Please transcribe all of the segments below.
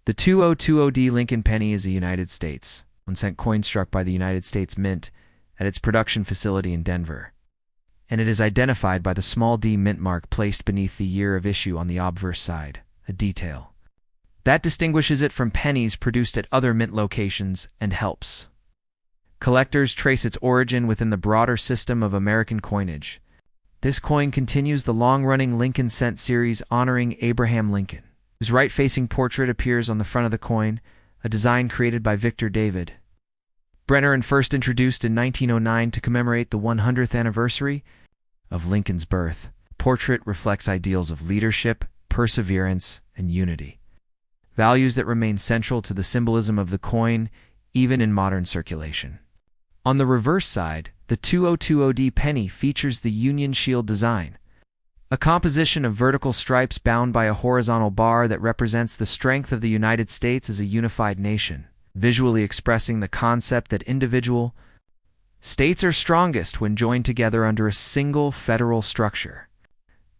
The 2020D Lincoln Penny is a United States 1-cent coin struck by the United States Mint at its production facility in Denver, and it is identified by the small d mint mark placed beneath the year of issue on the obverse side, a detail that distinguishes it from pennies produced at other mint locations and helps collectors trace its origin within the broader system of American coinage. This coin continues the long-running Lincoln Cent series honoring Abraham Lincoln, whose right-facing portrait appears on the front of the coin, a design created by Victor David Brenner and first introduced in 1909 to commemorate the 100th anniversary of Lincoln's birth. The portrait reflects ideals of leadership, perseverance, and unity, values that remain central to the symbolism of the coin even in modern circulation. On the reverse side, the 2020D penny features the Union Shield design, a composition of vertical stripes bound by a horizontal bar that represents the strength of the United States as a unified nation, visually expressing the concept that individual states are strongest when joined together under a single federal structure.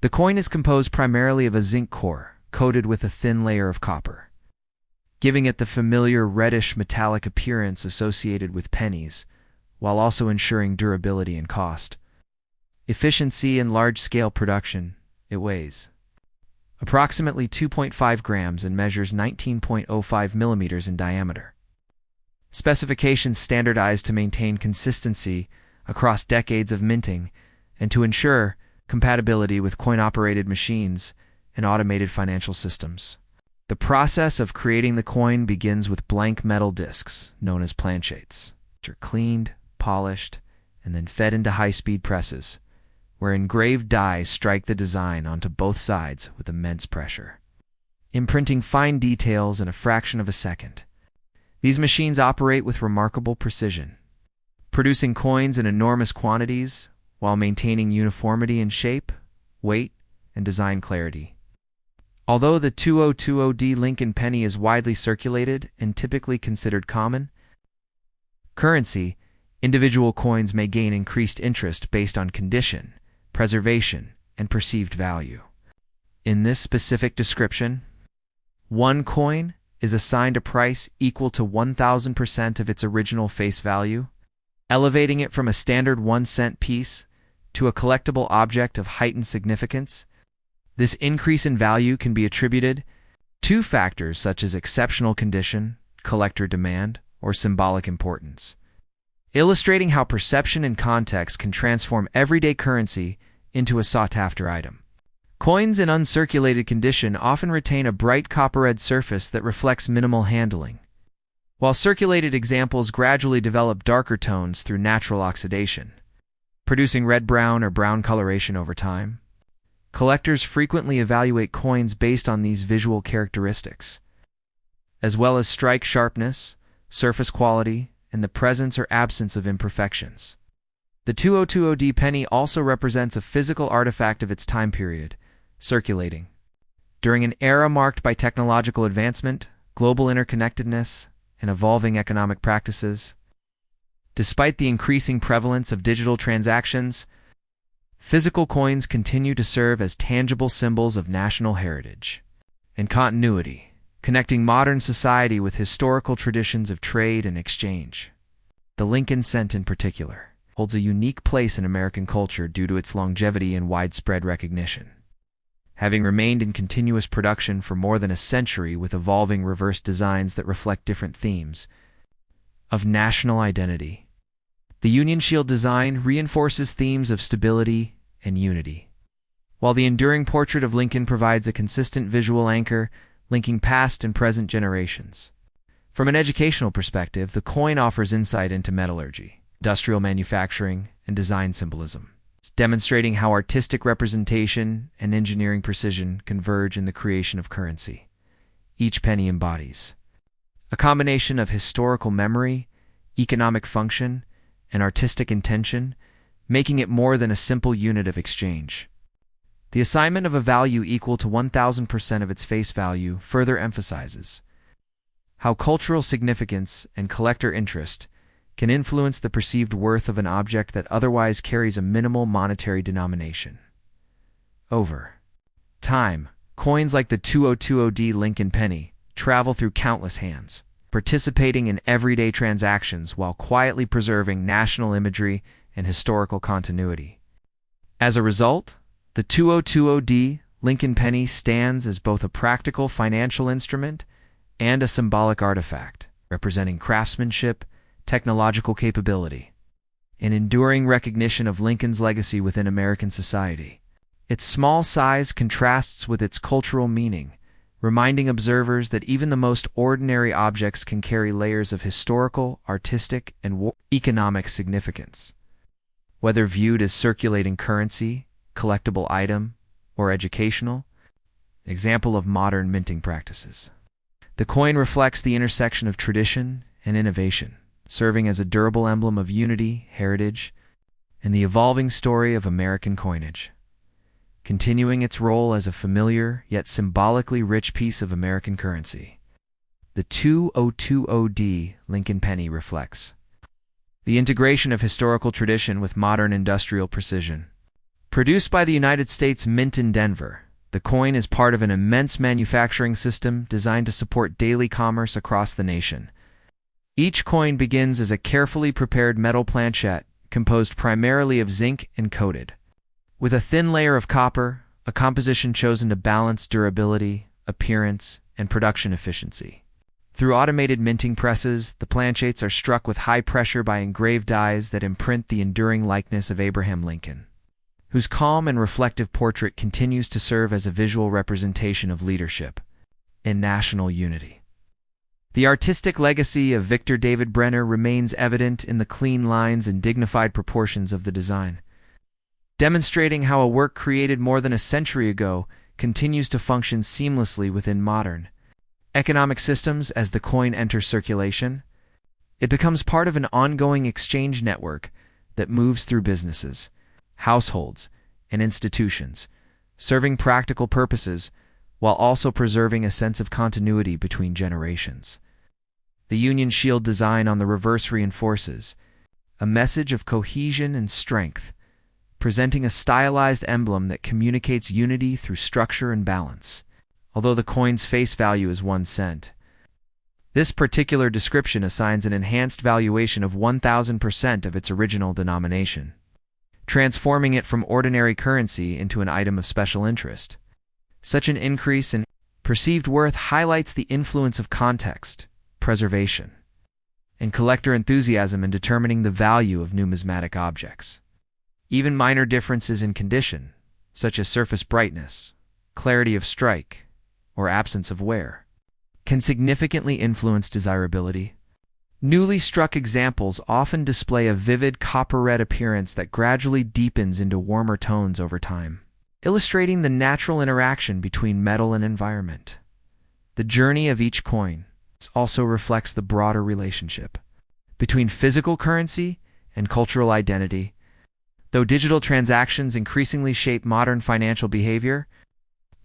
The coin is composed primarily of a zinc core, coated with a thin layer of copper, giving it the familiar reddish metallic appearance associated with pennies, while also ensuring durability and cost efficiency in large-scale production. It weighs approximately 2.5 grams and measures 19.05 millimeters in diameter. Specifications standardized to maintain consistency across decades of minting and to ensure compatibility with coin-operated machines and automated financial systems. The process of creating the coin begins with blank metal discs, known as planchettes, which are cleaned, polished, and then fed into high-speed presses, where engraved dies strike the design onto both sides with immense pressure, imprinting fine details in a fraction of a second. These machines operate with remarkable precision, producing coins in enormous quantities while maintaining uniformity in shape, weight, and design clarity. Although the 2020D Lincoln penny is widely circulated and typically considered common currency, individual coins may gain increased interest based on condition, preservation, and perceived value. In this specific description, one coin is assigned a price equal to 1,000% of its original face value, elevating it from a standard 1-cent piece to a collectible object of heightened significance. This increase in value can be attributed to factors such as exceptional condition, collector demand, or symbolic importance, illustrating how perception and context can transform everyday currency into a sought-after item. Coins in uncirculated condition often retain a bright copper-red surface that reflects minimal handling, while circulated examples gradually develop darker tones through natural oxidation, producing red-brown or brown coloration over time. Collectors frequently evaluate coins based on these visual characteristics, as well as strike sharpness, surface quality, and the presence or absence of imperfections. The 2020D penny also represents a physical artifact of its time period, circulating during an era marked by technological advancement, global interconnectedness, and evolving economic practices. Despite the increasing prevalence of digital transactions, physical coins continue to serve as tangible symbols of national heritage and continuity, connecting modern society with historical traditions of trade and exchange. The Lincoln Cent, in particular, holds a unique place in American culture due to its longevity and widespread recognition, having remained in continuous production for more than a century with evolving reverse designs that reflect different themes of national identity. The Union Shield design reinforces themes of stability and unity, while the enduring portrait of Lincoln provides a consistent visual anchor linking past and present generations. From an educational perspective, the coin offers insight into metallurgy, industrial manufacturing, and design symbolism, demonstrating how artistic representation and engineering precision converge in the creation of currency. Each penny embodies a combination of historical memory, economic function, and artistic intention, making it more than a simple unit of exchange. The assignment of a value equal to 1,000% of its face value further emphasizes how cultural significance and collector interest can influence the perceived worth of an object that otherwise carries a minimal monetary denomination. Over time, coins like the 2020D Lincoln penny travel through countless hands, participating in everyday transactions while quietly preserving national imagery and historical continuity. As a result, the 2020D Lincoln penny stands as both a practical financial instrument and a symbolic artifact, representing craftsmanship, technological capability, an enduring recognition of Lincoln's legacy within American society. Its small size contrasts with its cultural meaning, reminding observers that even the most ordinary objects can carry layers of historical, artistic, and economic significance. Whether viewed as circulating currency, collectible item, or educational, example of modern minting practices. The coin reflects the intersection of tradition and innovation, serving as a durable emblem of unity, heritage, and the evolving story of American coinage, continuing its role as a familiar yet symbolically rich piece of American currency. The 2020D Lincoln penny reflects the integration of historical tradition with modern industrial precision. Produced by the United States Mint in Denver, the coin is part of an immense manufacturing system designed to support daily commerce across the nation. Each coin begins as a carefully prepared metal planchette composed primarily of zinc and coated with a thin layer of copper, a composition chosen to balance durability, appearance, and production efficiency. Through automated minting presses, the planchettes are struck with high pressure by engraved dies that imprint the enduring likeness of Abraham Lincoln, whose calm and reflective portrait continues to serve as a visual representation of leadership and national unity. The artistic legacy of Victor David Brenner remains evident in the clean lines and dignified proportions of the design, demonstrating how a work created more than a century ago continues to function seamlessly within modern economic systems. As the coin enters circulation, it becomes part of an ongoing exchange network that moves through businesses, households, and institutions, serving practical purposes while also preserving a sense of continuity between generations. The Union Shield design on the reverse reinforces a message of cohesion and strength, presenting a stylized emblem that communicates unity through structure and balance. Although the coin's face value is 1 cent, this particular description assigns an enhanced valuation of 1,000% of its original denomination, transforming it from ordinary currency into an item of special interest. Such an increase in perceived worth highlights the influence of context, preservation, and collector enthusiasm in determining the value of numismatic objects. Even minor differences in condition, such as surface brightness, clarity of strike, or absence of wear, can significantly influence desirability. Newly struck examples often display a vivid copper-red appearance that gradually deepens into warmer tones over time, illustrating the natural interaction between metal and environment. The journey of each coin also reflects the broader relationship between physical currency and cultural identity. Though digital transactions increasingly shape modern financial behavior,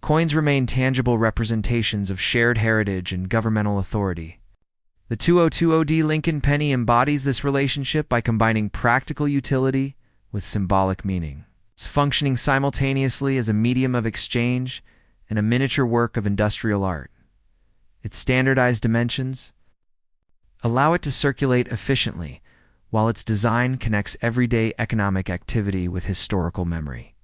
coins remain tangible representations of shared heritage and governmental authority. The 2020D Lincoln penny embodies this relationship by combining practical utility with symbolic meaning. It's functioning simultaneously as a medium of exchange and a miniature work of industrial art. Its standardized dimensions allow it to circulate efficiently, while its design connects everyday economic activity with historical memory.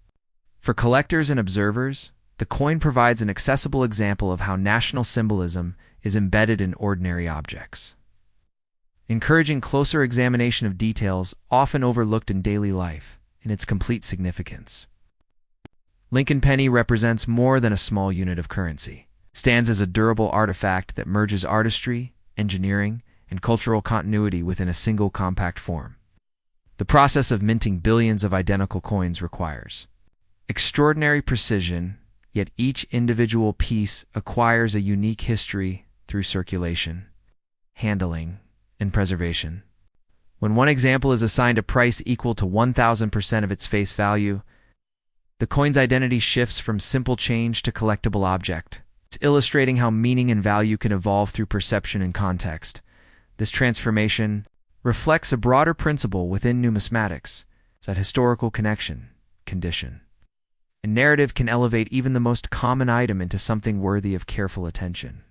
For collectors and observers, the coin provides an accessible example of how national symbolism is embedded in ordinary objects, encouraging closer examination of details often overlooked in daily life in its complete significance. Lincoln penny represents more than a small unit of currency. It stands as a durable artifact that merges artistry, engineering, and cultural continuity within a single compact form. The process of minting billions of identical coins requires extraordinary precision, yet each individual piece acquires a unique history through circulation, handling, and preservation. When one example is assigned a price equal to 1,000% of its face value, the coin's identity shifts from simple change to collectible object. It's illustrating how meaning and value can evolve through perception and context. This transformation reflects a broader principle within numismatics, that historical connection, condition, and narrative can elevate even the most common item into something worthy of careful attention.